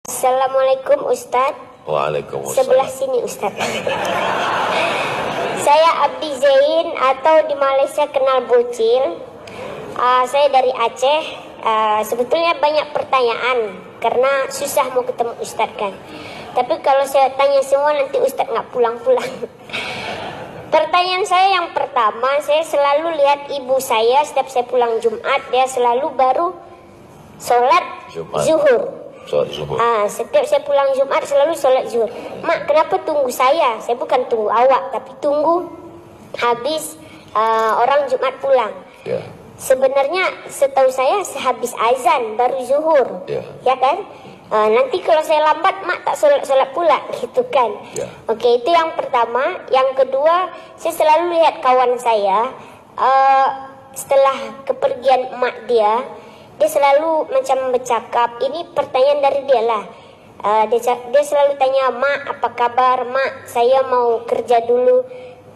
Assalamualaikum Ustadz. Waalaikumsalam. Sebelah sini Ustadz. Saya Abdi Zain atau di Malaysia kenal Bocil. Saya dari Aceh. Sebetulnya banyak pertanyaan karena susah mau ketemu Ustadz kan. Tapi kalau saya tanya semua nanti Ustadz nggak pulang-pulang. Pertanyaan saya yang pertama, saya selalu lihat ibu saya setiap saya pulang Jumat, dia selalu baru sholat zuhur. Sholat zuhur. Setiap saya pulang Jumat selalu sholat zuhur. Mak, kenapa tunggu saya? Saya bukan tunggu awak, tapi tunggu habis orang Jumat pulang. Ya. Sebenarnya setahu saya sehabis azan baru zuhur, ya kan? Nanti kalau saya lambat, mak tak sholat pula, gitu kan? Ya. Oke, itu yang pertama. Yang kedua, saya selalu lihat kawan saya setelah kepergian emak dia selalu macam bercakap. Ini pertanyaan dari dia lah. Dia selalu tanya, mak apa kabar? Mak, saya mau kerja dulu.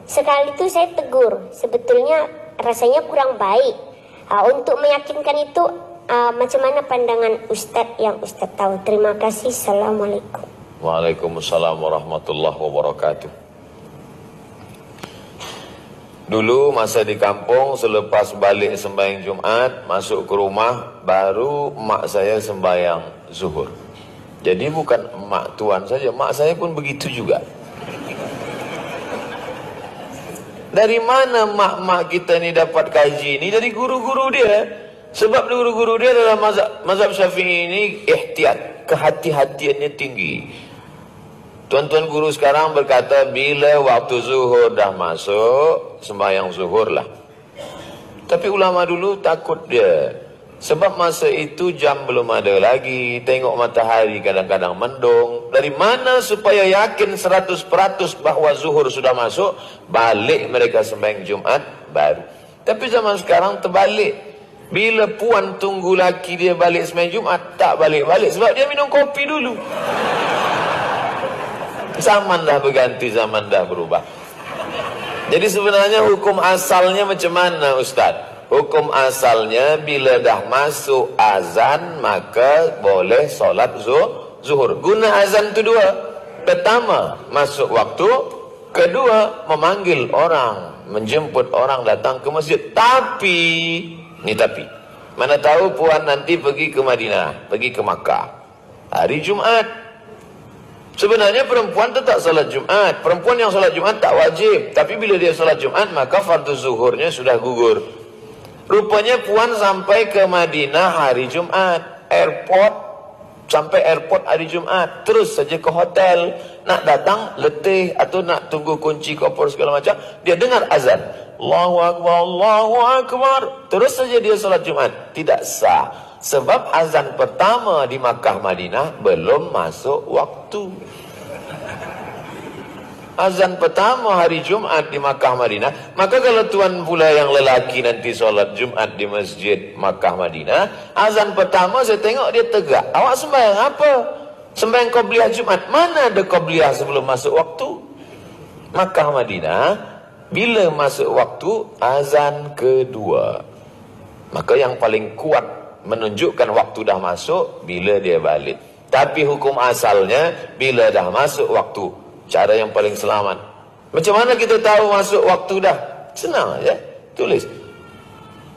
Sekali itu saya tegur. Sebetulnya rasanya kurang baik. Untuk meyakinkan itu, macam mana pandangan Ustadz yang Ustadz tahu? Terima kasih. Assalamualaikum. Waalaikumsalam warahmatullahi wabarakatuh. Dulu masa di kampung, selepas balik sembahyang Jumat, masuk ke rumah, baru mak saya sembahyang zuhur. Jadi bukan mak tuan saja, mak saya pun begitu juga. Dari mana mak-mak kita ni dapat kaji ni? Dari guru-guru dia. Sebab guru-guru dia dalam mazhab Syafi'i ini ihtiyat, kehati-hatiannya tinggi. Tuan-tuan guru sekarang berkata bila waktu zuhur dah masuk, sembahyang zuhur lah. Tapi ulama dulu takut dia. Sebab masa itu jam belum ada lagi, tengok matahari kadang-kadang mendung. Dari mana supaya yakin 100% bahawa zuhur sudah masuk, balik mereka sembahyang Jumat baru. Tapi zaman sekarang terbalik. Bila puan tunggu laki dia balik sembahyang Jumat, tak balik-balik sebab dia minum kopi dulu. Zaman dah berganti, zaman dah berubah. Jadi sebenarnya hukum asalnya macam mana Ustaz? Hukum asalnya bila dah masuk azan maka boleh solat zuhur. Guna azan itu dua. Pertama, masuk waktu. Kedua, memanggil orang, menjemput orang datang ke masjid. Tapi, mana tahu puan nanti pergi ke Madinah, pergi ke Makkah hari Jumat. Sebenarnya perempuan tetap salat Jumat. Perempuan yang salat Jumat tak wajib. Tapi bila dia salat Jumat, maka fardu zuhurnya sudah gugur. Rupanya puan sampai ke Madinah hari Jumat. Sampai airport hari Jumat. Terus saja ke hotel. Nak datang letih atau nak tunggu kunci koper segala macam. Dia dengar azan. Allahu Akbar, Allahu Akbar. Terus saja dia salat Jumat. Tidak sah. Sebab azan pertama di Makkah Madinah belum masuk waktu. Azan pertama hari Jumat di Makkah Madinah. Maka kalau tuan pula yang lelaki nanti solat Jumat di masjid Makkah Madinah, azan pertama saya tengok dia tegak. Awak sembahyang apa? Sembahyang Qobliyah Jumat. Mana ada Qobliyah sebelum masuk waktu? Makkah Madinah, bila masuk waktu azan kedua. Maka yang paling kuat menunjukkan waktu dah masuk bila dia balik. Tapi hukum asalnya bila dah masuk waktu. Cara yang paling selamat. Macam mana kita tahu masuk waktu dah? Senang aja. Tulis.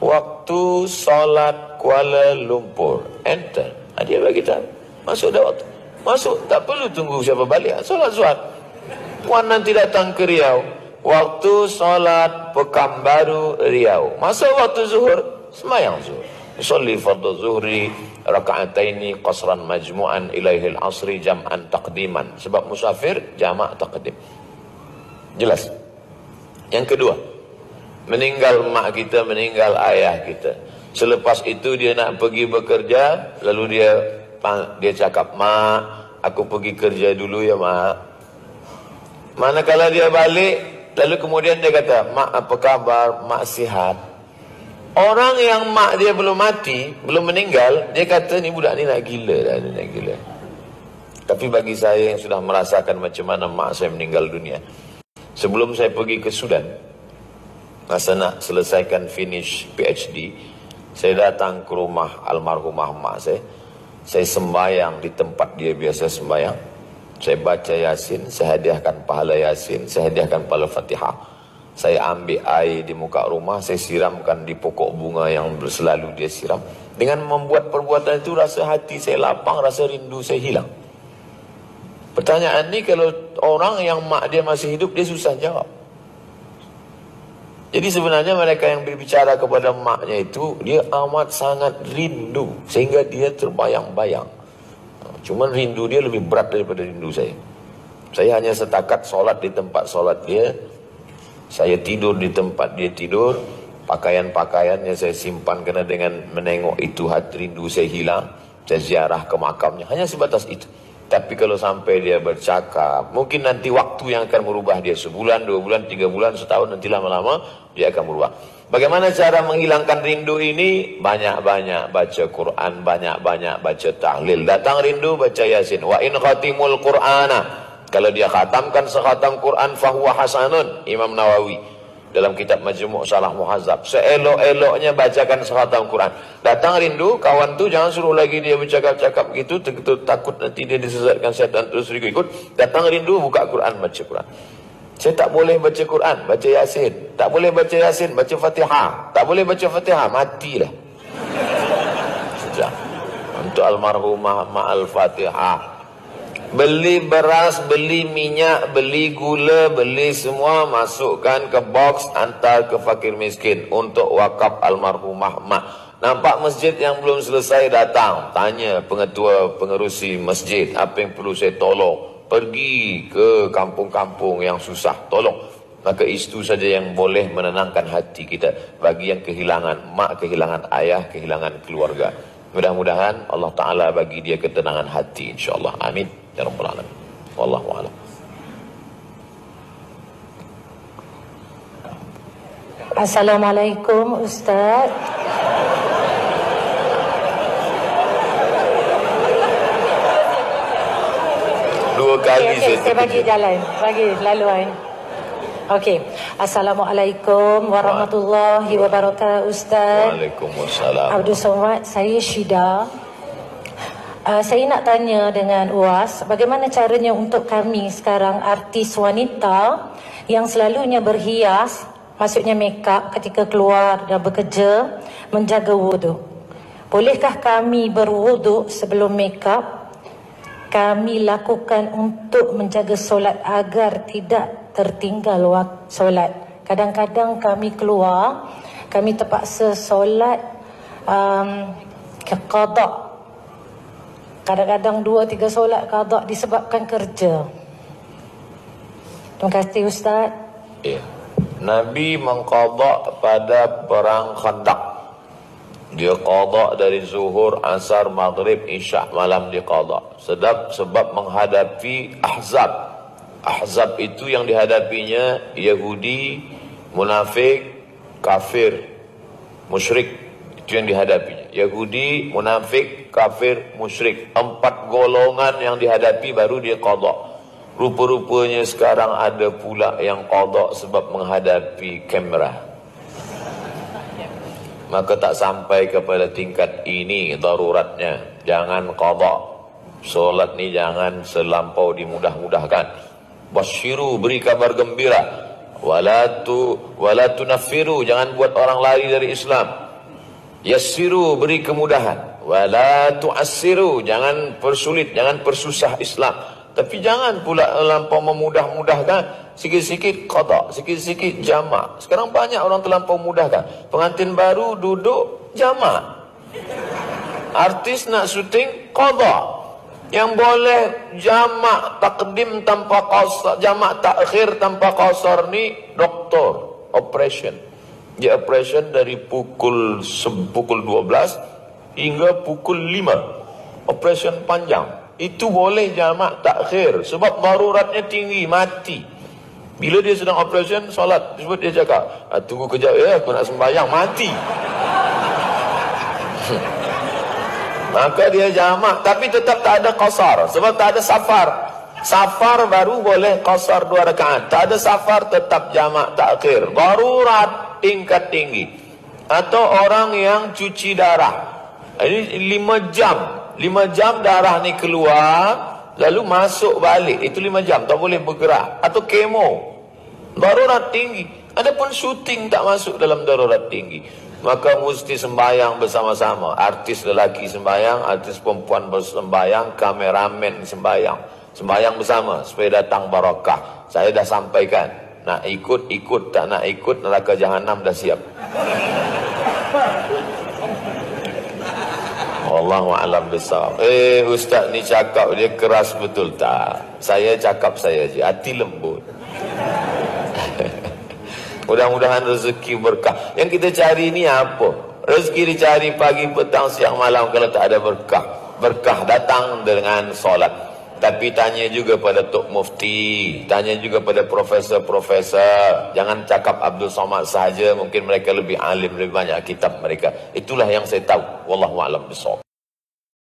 Waktu solat Kuala Lumpur. Enter. Dia bagi tahu. Masuk dah waktu. Masuk. Tak perlu tunggu siapa balik. Solat Zuhur. Puan nanti datang ke Riau. Waktu solat Pekanbaru Riau. Masuk waktu zuhur. Semayang zuhur. Usalli fardhu zuhri raka'ataini qasran majmu'an ilaihil asri jam'an taqdiman. Sebab musafir jamak taqdim. Jelas. Yang kedua, meninggal mak kita, meninggal ayah kita. Selepas itu dia nak pergi bekerja, lalu dia cakap, "Mak, aku pergi kerja dulu ya, Mak." Manakala dia balik, lalu kemudian dia kata, "Mak, apa kabar? Mak sihat." Orang yang mak dia belum mati, belum meninggal, dia kata ni budak ni nak gila dah, dia nak gila. Tapi bagi saya yang sudah merasakan macam mana mak saya meninggal dunia, sebelum saya pergi ke Sudan, masa nak selesaikan finish PhD, saya datang ke rumah almarhumah mak saya. Saya sembahyang di tempat dia biasa sembahyang. Saya baca Yasin, saya hadiahkan pahala Yasin, saya hadiahkan pahala Fatihah. Saya ambil air di muka rumah, saya siramkan di pokok bunga yang selalu dia siram. Dengan membuat perbuatan itu, rasa hati saya lapang, rasa rindu saya hilang. Pertanyaan ni kalau orang yang mak dia masih hidup, dia susah jawab. Jadi sebenarnya mereka yang berbicara kepada maknya itu, dia amat sangat rindu, sehingga dia terbayang-bayang. Cuma rindu dia lebih berat daripada rindu saya. Saya hanya setakat solat di tempat solat dia, saya tidur di tempat dia tidur, pakaian-pakaiannya saya simpan kerana dengan menengok itu hati rindu saya hilang. Saya ziarah ke makamnya, hanya sebatas itu. Tapi kalau sampai dia bercakap, mungkin nanti waktu yang akan merubah dia. Sebulan, 2 bulan, 3 bulan, setahun, nanti lama-lama dia akan berubah. Bagaimana cara menghilangkan rindu ini? Banyak-banyak baca Quran, banyak-banyak baca tahlil. Datang rindu, baca Yasin. Wa in khatimul Qur'ana, kalau dia khatamkan sekhatam Quran, fahuwa hasanun. Imam Nawawi dalam kitab Majmu' Salah Muhazzab, seelok-eloknya bacakan sekhatam Quran. Datang rindu, kawan tu jangan suruh lagi dia bercakap-cakap gitu, takut nanti dia disesatkan syaitan terus ikut. Datang rindu, buka Quran, baca Quran. Saya tak boleh baca Quran, baca Yasin. Tak boleh baca Yasin, baca Fatihah. Tak boleh baca Fatihah, matilah. Sudah. Untuk almarhumah ma'al Fatihah. Beli beras, beli minyak, beli gula, beli semua, masukkan ke box, antar ke fakir miskin untuk wakaf almarhumah mak. Nampak masjid yang belum selesai, datang, tanya pengetua pengerusi masjid, apa yang perlu saya tolong. Pergi ke kampung-kampung yang susah, tolong. Maka itu saja yang boleh menenangkan hati kita. Bagi yang kehilangan mak, kehilangan ayah, kehilangan keluarga, mudah-mudahan Allah Ta'ala bagi dia ketenangan hati, insyaAllah. Amin ya Rabbal Alamin. Wallahu a'lam. Assalamualaikum Ustaz. Dua kali saya bagi jalan, bagi laluan. Okey. Assalamualaikum warahmatullahi wabarakatuh Ustaz. Waalaikumsalam. Abdul Somad, saya Syida. Saya nak tanya dengan UAS, bagaimana caranya untuk kami sekarang artis wanita yang selalunya berhias, maksudnya make up ketika keluar dan bekerja, menjaga wuduk. Bolehkah kami berwuduk sebelum make up? Kami lakukan untuk menjaga solat agar tidak tertinggal waktu solat. Kadang-kadang kami keluar, kami terpaksa solat qada. Kadang-kadang 2-3 solat qada disebabkan kerja. Terima kasih Ustaz. Ya. Nabi mengqada pada perang Khandaq. Dia qada dari zuhur, asar, maghrib, isya, malam dia qada. Sebab menghadapi Ahzab. Ahzab itu yang dihadapinya Yahudi, munafik, kafir, musyrik. Itu yang dihadapinya. Yahudi, munafik, kafir, musyrik. 4 golongan yang dihadapi baru dia qada. Rupa-rupanya sekarang ada pula yang qada sebab menghadapi kamera. Maka tak sampai kepada tingkat ini daruratnya. Jangan qada. Solat ni jangan selampau dimudah-mudahkan. Basyiru, beri kabar gembira. Wala tunaffiru, jangan buat orang lari dari Islam. Yassiru, beri kemudahan. Wala tu'assiru, jangan persulit, jangan persusah Islam. Tapi jangan pula terlampau memudah-mudahkan. Sikit-sikit qada, sikit-sikit jamak. Sekarang banyak orang terlampau mudahkan. Pengantin baru duduk jamak. Artis nak syuting qada. Yang boleh jamak takdim tanpa qasar, jamak takhir tanpa qasar ni doktor, operation. Dia operation dari pukul 12 hingga pukul 5. Operation panjang. Itu boleh jamak takhir sebab daruratnya tinggi, mati. Bila dia sedang operation solat, sebab dia cakap, tunggu kejap ya, aku nak sembahyang, mati. Maka dia jamak, tapi tetap tak ada qasar sebab tak ada safar. Safar baru boleh qasar 2 rakaat. Tak ada safar, tetap jamak takhir. Darurat tingkat tinggi. Atau orang yang cuci darah, ini 5 jam 5 jam darah ni keluar, lalu masuk balik. Itu 5 jam, tak boleh bergerak. Atau kemo, darurat tinggi. Adapun syuting tak masuk dalam darurat tinggi. Maka mesti sembahyang bersama-sama. Artis lelaki sembahyang, artis perempuan sembahyang, kameramen sembahyang. Sembahyang bersama supaya datang barakah. Saya dah sampaikan. Nak ikut, ikut. Tak nak ikut, neraka jahanam dah siap. Wallahu a'lam bissawab. Ustaz ni cakap dia keras betul tak? Saya cakap saya je, hati lembut. Mudah-mudahan rezeki berkah. Yang kita cari ni apa? Rezeki dicari pagi, petang, siang, malam. Kalau tak ada berkah, berkah datang dengan solat. Tapi tanya juga pada Tok Mufti, tanya juga pada profesor-profesor. Jangan cakap Abdul Somad sahaja, mungkin mereka lebih alim, lebih banyak kitab mereka. Itulah yang saya tahu. Wallahu a'lam bissawab.